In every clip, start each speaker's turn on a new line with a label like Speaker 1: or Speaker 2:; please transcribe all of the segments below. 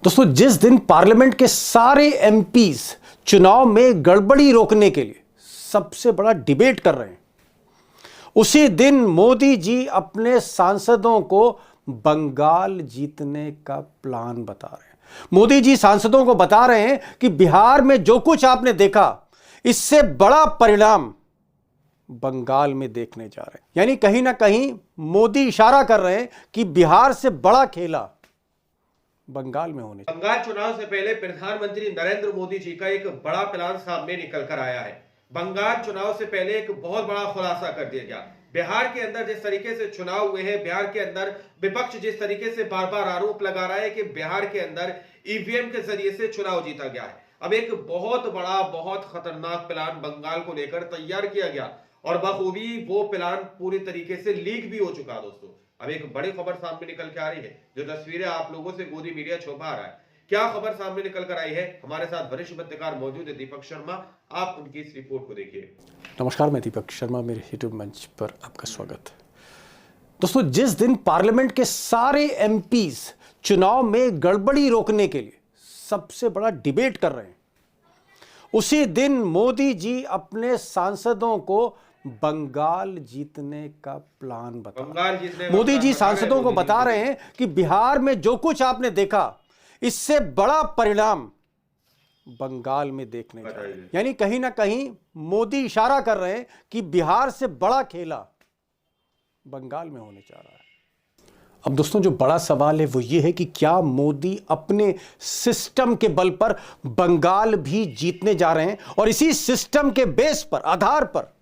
Speaker 1: दोस्तों, जिस दिन पार्लियामेंट के सारे एमपीज चुनाव में गड़बड़ी रोकने के लिए सबसे बड़ा डिबेट कर रहे हैं, उसी दिन मोदी जी अपने सांसदों को बंगाल जीतने का प्लान बता रहे हैं। मोदी जी सांसदों को बता रहे हैं कि बिहार में जो कुछ आपने देखा, इससे बड़ा परिणाम बंगाल में देखने जा रहे हैं। यानी कहीं ना कहीं मोदी इशारा कर रहे हैं कि बिहार से बड़ा खेला बंगाल में होने।
Speaker 2: बंगाल चुनाव से पहले प्रधानमंत्री नरेंद्र मोदी जी का एक बड़ा प्लान सामने निकल कर आया है। बंगाल चुनाव से पहले एक बहुत बड़ा खुलासा कर दिया गया। बिहार के अंदर जिस तरीके से चुनाव हुए हैं, बिहार के अंदर विपक्ष जिस तरीके से बार बार आरोप लगा रहा है कि बिहार के अंदर ईवीएम के जरिए से चुनाव जीता गया है। अब एक बहुत बड़ा, बहुत खतरनाक प्लान बंगाल को लेकर तैयार किया गया और बखूबी वो प्लान पूरी तरीके से लीक भी हो चुका। दोस्तों, अब एक बड़ी खबर सामने निकल के आ रही है, जो तस्वीरें आप लोगों से गोदी मीडिया छुपा रहा है। क्या खबर सामने निकल कर आई है? हमारे साथ वरिष्ठ पत्रकार मौजूद है दीपक शर्मा, आप उनकी इस रिपोर्ट को देखिए।
Speaker 1: नमस्कार, मैं दीपक शर्मा, मेरे यूट्यूब मंच पर आपका स्वागत है। दोस्तों, जिस दिन पार्लियामेंट के सारे एमपीज चुनाव में गड़बड़ी रोकने के लिए सबसे बड़ा डिबेट कर रहे हैं, उसी दिन मोदी जी अपने सांसदों को बंगाल जीतने का प्लान बता रहे हैं। मोदी जी सांसदों को बता रहे हैं कि बिहार में जो कुछ आपने देखा, इससे बड़ा परिणाम बंगाल में देखने जा रहे हैं। यानी कहीं ना कहीं मोदी इशारा कर रहे हैं कि बिहार से बड़ा खेला बंगाल में होने जा रहा है। अब दोस्तों, जो बड़ा सवाल है वो ये है कि क्या मोदी अपने सिस्टम के बल पर बंगाल भी जीतने जा रहे हैं, और इसी सिस्टम के बेस पर, आधार पर,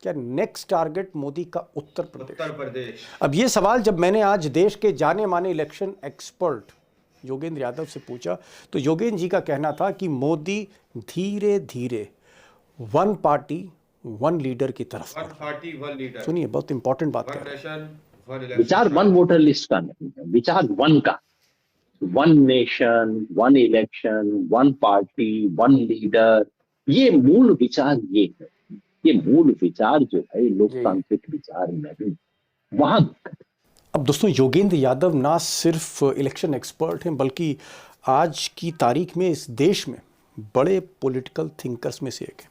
Speaker 1: क्या नेक्स्ट टारगेट मोदी का उत्तर प्रदेश? अब ये सवाल जब मैंने आज देश के जाने माने इलेक्शन एक्सपर्ट योगेंद्र यादव से पूछा, तो योगेंद्र जी का कहना था कि मोदी धीरे धीरे वन पार्टी वन लीडर की तरफ। सुनिए, बहुत इंपॉर्टेंट बात है।
Speaker 3: विचार वन वोटर लिस्ट का नहीं है, विचार वन का, one nation, one election, one party, one leader. ये मूल विचार ये है। ये मूल विचार जो है लोकतांत्रिक विचार नहीं, वहां।
Speaker 1: अब दोस्तों, योगेंद्र यादव ना सिर्फ इलेक्शन एक्सपर्ट हैं, बल्कि आज की तारीख में इस देश में बड़े पॉलिटिकल थिंकर्स में से एक है।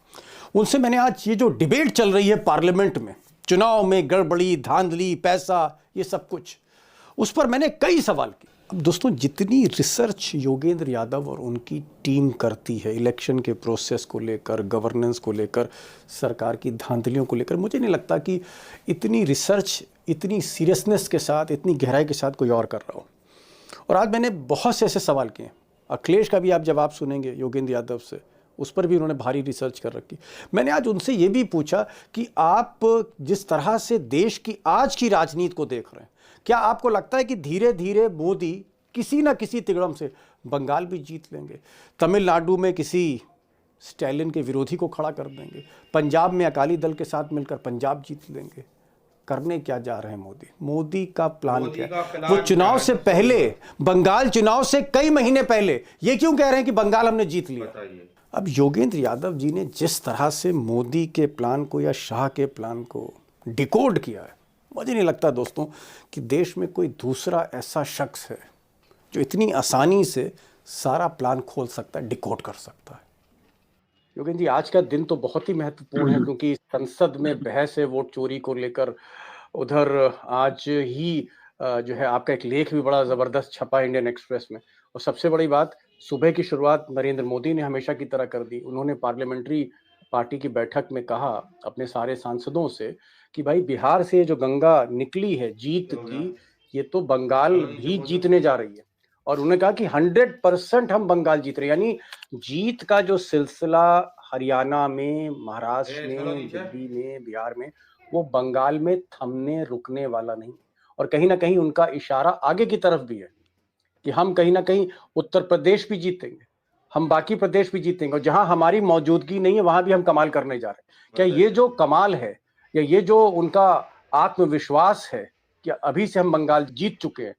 Speaker 1: उनसे मैंने आज ये जो डिबेट चल रही है पार्लियामेंट में, चुनाव में गड़बड़ी, धांधली, पैसा, ये सब कुछ, उस पर मैंने कई सवाल किए। अब दोस्तों, जितनी रिसर्च योगेंद्र यादव और उनकी टीम करती है इलेक्शन के प्रोसेस को लेकर, गवर्नेंस को लेकर, सरकार की धांधलियों को लेकर, मुझे नहीं लगता कि इतनी रिसर्च इतनी सीरियसनेस के साथ, इतनी गहराई के साथ कोई और कर रहा हो। और आज मैंने बहुत से ऐसे सवाल किए। अखिलेश का भी आप जवाब सुनेंगे योगेंद्र यादव से, उस पर भी उन्होंने भारी रिसर्च कर रखी। मैंने आज उनसे ये भी पूछा कि आप जिस तरह से देश की आज की राजनीति को देख रहे हैं, क्या आपको लगता है कि धीरे धीरे मोदी किसी ना किसी तिगड़म से बंगाल भी जीत लेंगे, तमिलनाडु में किसी स्टैलिन के विरोधी को खड़ा कर देंगे, पंजाब में अकाली दल के साथ मिलकर पंजाब जीत लेंगे? करने क्या जा रहे हैं मोदी? मोदी का प्लान क्या है? वो चुनाव से पहले, बंगाल चुनाव से कई महीने पहले ये क्यों कह रहे हैं कि बंगाल हमने जीत लिया? अब योगेंद्र यादव जी ने जिस तरह से मोदी के प्लान को या शाह के प्लान को डिकोड किया है, मुझे नहीं लगता दोस्तों कि देश में कोई दूसरा ऐसा शख्स है जो इतनी आसानी से सारा प्लान खोल सकता है, डिकोड कर सकता है। योगेंद्र जी, आज का दिन तो बहुत ही महत्वपूर्ण है, क्योंकि संसद में बहस है वोट चोरी को लेकर। उधर आज ही जो है आपका एक लेख भी बड़ा जबरदस्त छपा इंडियन एक्सप्रेस में। और सबसे बड़ी बात, सुबह की शुरुआत नरेंद्र मोदी ने हमेशा की तरह कर दी। उन्होंने पार्लियामेंट्री पार्टी की बैठक में कहा अपने सारे सांसदों से कि भाई, बिहार से जो गंगा निकली है जीत की, ये तो बंगाल भी जीतने जा रही है। और उन्होंने कहा कि 100% हम बंगाल जीत रहे हैं। यानी जीत का जो सिलसिला हरियाणा में, महाराष्ट्र में, दिल्ली में, बिहार में, वो बंगाल में थमने रुकने वाला नहीं। और कहीं ना कहीं उनका इशारा आगे की तरफ भी है कि हम कहीं ना कहीं उत्तर प्रदेश भी जीतेंगे, हम बाकी प्रदेश भी जीतेंगे, और जहां हमारी मौजूदगी नहीं है वहां भी हम कमाल करने जा रहे हैं। क्या ये जो कमाल है, या ये जो उनका आत्मविश्वास है कि अभी से हम बंगाल जीत चुके हैं,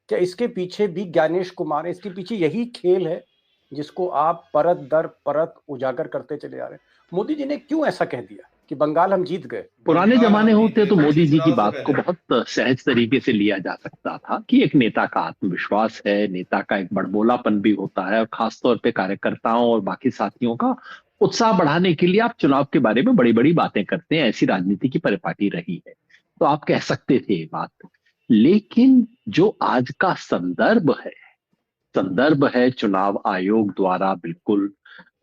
Speaker 1: क्या इसके पीछे भी ज्ञानेश कुमार है? इसके पीछे यही खेल है जिसको आप परत दर परत उजागर करते चले जा रहे हैं? मोदी जी ने क्यों ऐसा कह दिया? कि बंगाल हम जीत गए।
Speaker 3: पुराने
Speaker 2: बंगाल
Speaker 3: जमाने
Speaker 2: हम जीत
Speaker 3: होते
Speaker 2: गए
Speaker 3: तो मोदी जी की
Speaker 2: चुनाव से
Speaker 3: बात को
Speaker 2: पहले।
Speaker 3: बहुत सहज तरीके से लिया जा सकता था कि एक नेता का आत्मविश्वास है, नेता का एक बड़बोलापन भी होता है, और खासतौर पे कार्यकर्ताओं और बाकी साथियों का उत्साह बढ़ाने के लिए आप चुनाव के बारे में बड़ी बड़ी बातें करते हैं। ऐसी राजनीति की परिपाटी रही है, तो आप कह सकते थे ये बात। लेकिन जो आज का संदर्भ है चुनाव आयोग द्वारा बिल्कुल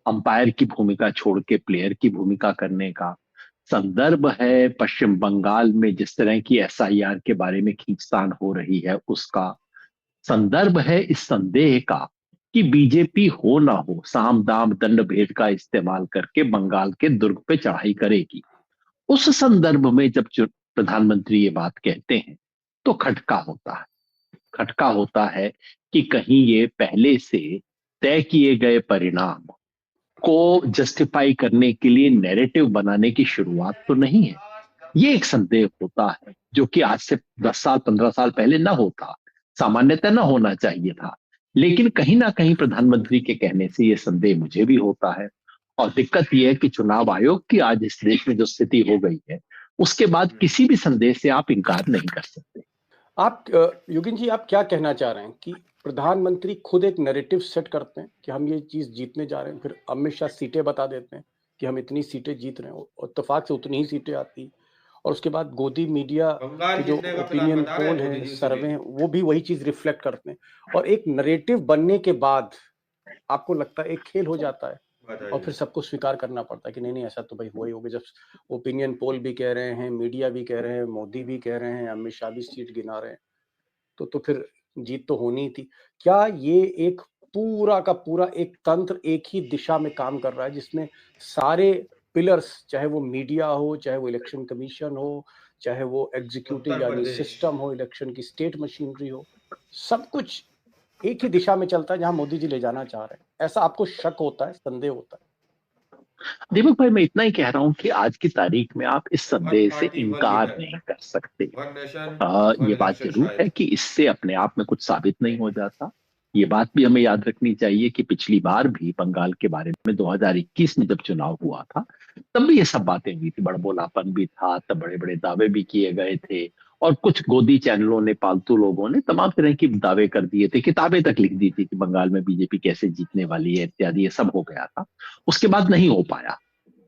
Speaker 3: अंपायर की भूमिका छोड़ के प्लेयर की भूमिका करने का, संदर्भ है पश्चिम बंगाल में जिस तरह की एसआईआर के बारे में खींचतान हो रही है उसका, संदर्भ है इस संदेह का कि बीजेपी हो ना हो साम दाम दंड भेद का इस्तेमाल करके बंगाल के दुर्ग पे चढ़ाई करेगी। उस संदर्भ में जब प्रधानमंत्री ये बात कहते हैं तो खटका होता है कि कहीं ये पहले से तय किए गए परिणाम को जस्टिफाई करने के लिए नैरेटिव बनाने की शुरुआत तो नहीं है। ये एक संदेह होता है जो कि आज से 10 साल 15 साल पहले ना होता, सामान्यतः ना होना चाहिए था। लेकिन कहीं ना कहीं प्रधानमंत्री के कहने से ये संदेह मुझे भी होता है। और दिक्कत यह है कि चुनाव आयोग की आज इस देश में जो स्थिति हो गई है उसके बाद किसी भी संदेह से आप इनकार नहीं कर सकते।
Speaker 1: आप योगिन जी, आप क्या कहना चाह रहे हैं कि प्रधानमंत्री खुद एक नैरेटिव सेट करते हैं कि हम ये चीज जीतने जा रहे हैं, फिर अमित शाह सीटें बता देते हैं कि हम इतनी सीटें जीत रहे हैं और इत्तेफाक से उतनी ही सीटें आती, और उसके बाद गोदी मीडिया
Speaker 2: बंगाल
Speaker 1: के जो
Speaker 2: जीतने का प्लान
Speaker 1: ओपिनियन
Speaker 2: बता रहे
Speaker 1: पोल
Speaker 2: हैं मोदी
Speaker 1: है,
Speaker 2: जी
Speaker 1: सर्वे
Speaker 2: इसीलिए।
Speaker 1: हैं, वो भी वही चीज रिफ्लेक्ट करते हैं। और एक नैरेटिव बनने के बाद आपको लगता है एक खेल हो जाता है और
Speaker 2: बताइए।
Speaker 1: फिर सबको स्वीकार करना पड़ता है कि नहीं नहीं, ऐसा तो भाई हुआ ही होगा। जब ओपिनियन पोल भी कह रहे हैं, मीडिया भी कह रहे हैं, मोदी भी कह रहे हैं, अमित शाह भी सीट गिना रहे हैं, तो फिर जीत तो होनी ही थी। क्या ये एक पूरा का पूरा एक तंत्र एक ही दिशा में काम कर रहा है जिसमें सारे पिलर्स, चाहे वो मीडिया हो, चाहे वो इलेक्शन कमीशन हो, चाहे वो एग्जीक्यूटिव
Speaker 2: उत्तर
Speaker 1: यानी
Speaker 2: प्रदेश।
Speaker 1: सिस्टम हो, इलेक्शन की स्टेट मशीनरी हो, सब कुछ एक ही दिशा में चलता है जहां मोदी जी ले जाना चाह रहे हैं? ऐसा आपको शक होता है, संदेह होता है?
Speaker 3: दीपक भाई, मैं इतना ही कह रहा हूं कि आज की तारीख में आप इस
Speaker 2: वन
Speaker 3: संदेह से
Speaker 2: पार्टी वन
Speaker 3: इनकार
Speaker 2: लीडर,
Speaker 3: नहीं कर सकते।
Speaker 2: वन नेशन वन
Speaker 3: ये बात
Speaker 2: इलेक्शन
Speaker 3: जरूर है
Speaker 2: शायद।
Speaker 3: कि इससे अपने आप में कुछ साबित नहीं हो जाता। ये बात भी हमें याद रखनी चाहिए कि पिछली बार भी बंगाल के बारे में 2021 में जब चुनाव हुआ था तब भी ये सब बातें हुई थी, बड़बोलापन भी था, तब बड़े बड़े दावे भी किए गए थे, और कुछ गोदी चैनलों ने, पालतू लोगों ने तमाम तरह की दावे कर दिए थे, किताबें तक लिख दी थी कि बंगाल में बीजेपी कैसे जीतने वाली है इत्यादि, ये सब हो गया था। उसके बाद नहीं हो पाया।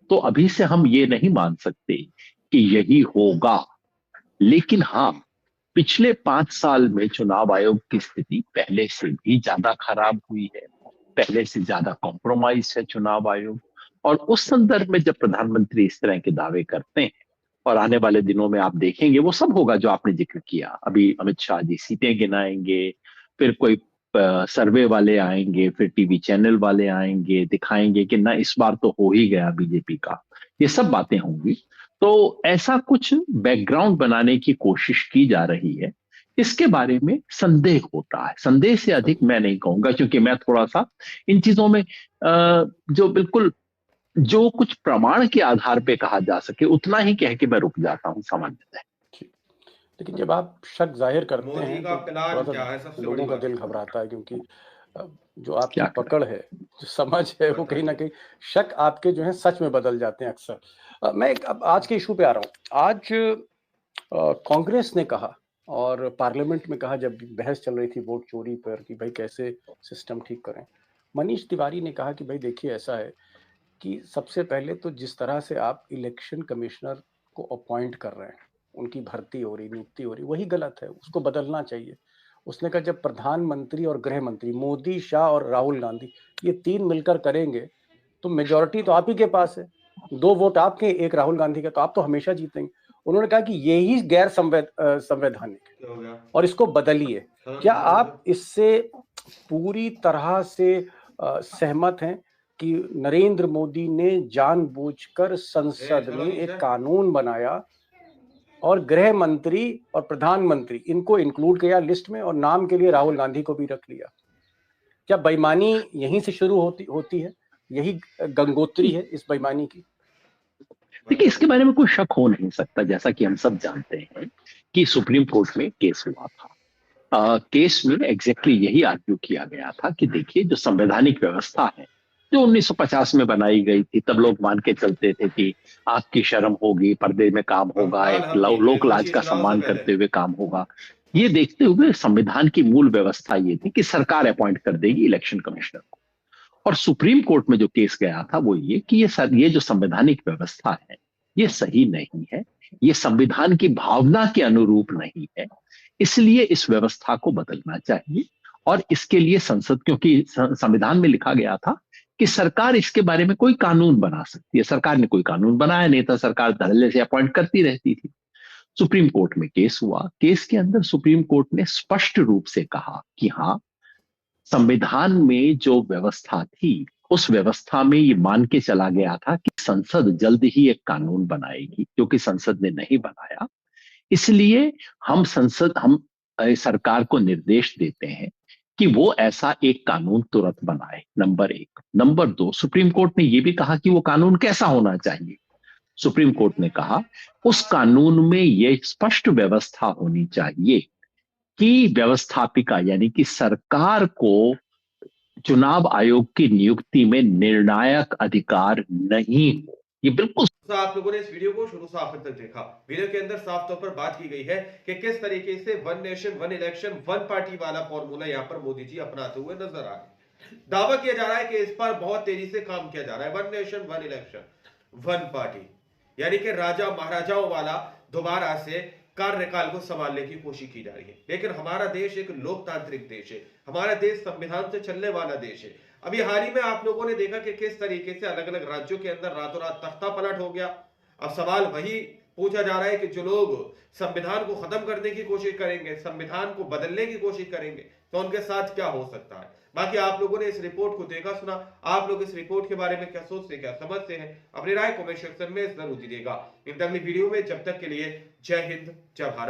Speaker 3: तो अभी से हम ये नहीं मान सकते कि यही होगा। लेकिन हाँ, पिछले 5 साल में चुनाव आयोग की स्थिति पहले से भी ज्यादा खराब हुई है, पहले से ज्यादा कॉम्प्रोमाइज है चुनाव आयोग। और उस संदर्भ में जब प्रधानमंत्री इस तरह के दावे करते हैं, और आने वाले दिनों में आप देखेंगे वो सब होगा जो आपने जिक्र किया। अभी अमित शाह जी सीटें गिनाएंगे, फिर कोई सर्वे वाले आएंगे, फिर टीवी चैनल वाले आएंगे, दिखाएंगे कि ना इस बार तो हो ही गया बीजेपी का, ये सब बातें होंगी। तो ऐसा कुछ बैकग्राउंड बनाने की कोशिश की जा रही है, इसके बारे में संदेह होता है। संदेह से अधिक मैं नहीं कहूंगा, क्योंकि मैं थोड़ा सा इन चीजों में जो बिल्कुल जो कुछ प्रमाण के आधार पे कहा जा सके उतना ही कह के मैं रुक जाता हूं सामान्यतः।
Speaker 1: लेकिन जब आप शक जाहिर करते
Speaker 2: मोदी
Speaker 1: हैं
Speaker 2: का
Speaker 1: तो थोड़ा
Speaker 2: प्लान
Speaker 1: सा
Speaker 2: क्या है, सबसे बड़ी
Speaker 1: लोगों का
Speaker 2: बात
Speaker 1: दिल
Speaker 2: है।
Speaker 1: घबराता है, क्योंकि जो आपकी
Speaker 3: क्या करें।
Speaker 1: पकड़ है, जो समझ है, वो कहीं ना
Speaker 2: बताइए।
Speaker 1: कहीं शक आपके जो है सच में बदल जाते हैं अक्सर। अब आज के इशू पे आ रहा हूँ। आज कांग्रेस ने कहा और पार्लियामेंट में कहा, जब बहस चल रही थी वोट चोरी पर कि भाई कैसे सिस्टम ठीक करें, मनीष तिवारी ने कहा कि भाई देखिए ऐसा है कि सबसे पहले तो जिस तरह से आप इलेक्शन कमिश्नर को अपॉइंट कर रहे हैं, उनकी भर्ती हो रही, नियुक्ति हो रही, वही गलत है, उसको बदलना चाहिए। उसने कहा जब प्रधानमंत्री और गृह मंत्री मोदी, शाह और राहुल गांधी ये तीन मिलकर करेंगे तो मेजोरिटी तो आप ही के पास है, 2 वोट आपके, 1 राहुल गांधी का, तो आप तो हमेशा जीतेंगे। उन्होंने कहा कि यही गैर संवैधानिक है
Speaker 2: क्या हो गया?
Speaker 1: और इसको बदलिए।
Speaker 2: सदन
Speaker 1: क्या
Speaker 2: खत्म हो गया।
Speaker 1: आप इससे पूरी तरह से सहमत हैं कि नरेंद्र मोदी ने जानबूझकर संसद
Speaker 2: चलो
Speaker 1: में
Speaker 2: नीचे।
Speaker 1: एक कानून बनाया और गृह मंत्री और प्रधानमंत्री इनको इंक्लूड किया लिस्ट में और नाम के लिए राहुल गांधी को भी रख लिया? क्या बेईमानी यहीं से शुरू होती होती है? यही गंगोत्री है इस बेईमानी की?
Speaker 3: देखिए, इसके बारे में कोई शक हो नहीं सकता, जैसा कि हम सब जानते हैं कि सुप्रीम कोर्ट में केस हुआ था। केस में एग्जैक्टली यही आर्ग्यू किया गया था कि देखिए जो संवैधानिक व्यवस्था है जो 1950 में बनाई गई थी। तब लोग मान के चलते थे कि आग की शर्म होगी, पर्दे में काम होगा,
Speaker 2: बंगाल
Speaker 3: एक
Speaker 2: हल्दी
Speaker 3: लोक लाज
Speaker 2: विधानसभा
Speaker 3: का
Speaker 2: चुनाव से
Speaker 3: सम्मान
Speaker 2: पहले।
Speaker 3: करते हुए काम होगा। ये देखते हुए संविधान की मूल व्यवस्था ये थी कि सरकार अपॉइंट कर देगी इलेक्शन कमिश्नर को। और सुप्रीम कोर्ट में जो केस गया था वो ये कि ये जो संवैधानिक व्यवस्था है ये सही नहीं है, ये संविधान की भावना के अनुरूप नहीं है, इसलिए इस व्यवस्था को बदलना चाहिए। और इसके लिए संसद, क्योंकि संविधान में लिखा गया था कि सरकार इसके बारे में कोई कानून बना सकती है, सरकार ने कोई कानून बनाया नहीं था, सरकार धड़ल्ले से अपॉइंट करती रहती थी। सुप्रीम कोर्ट में केस हुआ, केस के अंदर सुप्रीम कोर्ट ने स्पष्ट रूप से कहा कि हाँ, संविधान में जो व्यवस्था थी उस व्यवस्था में ये मान के चला गया था कि संसद जल्द ही एक कानून बनाएगी, क्योंकि संसद ने नहीं बनाया। इसलिए हम सरकार को निर्देश देते हैं कि वो ऐसा एक कानून तुरंत बनाए, नंबर एक। नंबर दो, सुप्रीम कोर्ट ने यह भी कहा कि वो कानून कैसा होना चाहिए। सुप्रीम कोर्ट ने कहा उस कानून में यह स्पष्ट व्यवस्था होनी चाहिए कि व्यवस्थापिका यानी कि सरकार को चुनाव आयोग की नियुक्ति में निर्णायक अधिकार नहीं हो। ये बिल्कुल
Speaker 2: तो आप लोगों ने इस वीडियो को शुरू से आखिर तक देखा। वीडियो के अंदर साफ तौर पर बात की गई है कि किस तरीके से one nation one election one party वाला फॉर्मूला यहां पर मोदी जी अपनाते हुए नजर आ रहे हैं। दावा किया जा रहा है कि इस पर बहुत तेजी से काम किया जा रहा है। One nation one election one party यानी कि राजा महाराजाओं वाला दोबारा से कार्यकाल को संभालने की कोशिश की जा रही है। लेकिन हमारा देश एक लोकतांत्रिक देश है, हमारा देश संविधान से चलने वाला देश है। अभी हाल ही में आप लोगों ने देखा कि किस तरीके से अलग अलग राज्यों के अंदर रातों रात तख्ता पलट हो गया। अब सवाल वही पूछा जा रहा है कि जो लोग संविधान को खत्म करने की कोशिश करेंगे, संविधान को बदलने की कोशिश करेंगे, तो उनके साथ क्या हो सकता है। बाकी आप लोगों ने इस रिपोर्ट को देखा सुना, आप लोग इस रिपोर्ट के बारे में क्या सोचते क्या समझते हैं, अपनी राय कमेंट सेक्शन में जरूर दीजिएगा। इन अगली वीडियो में, जब तक के लिए जय हिंद जय भारत।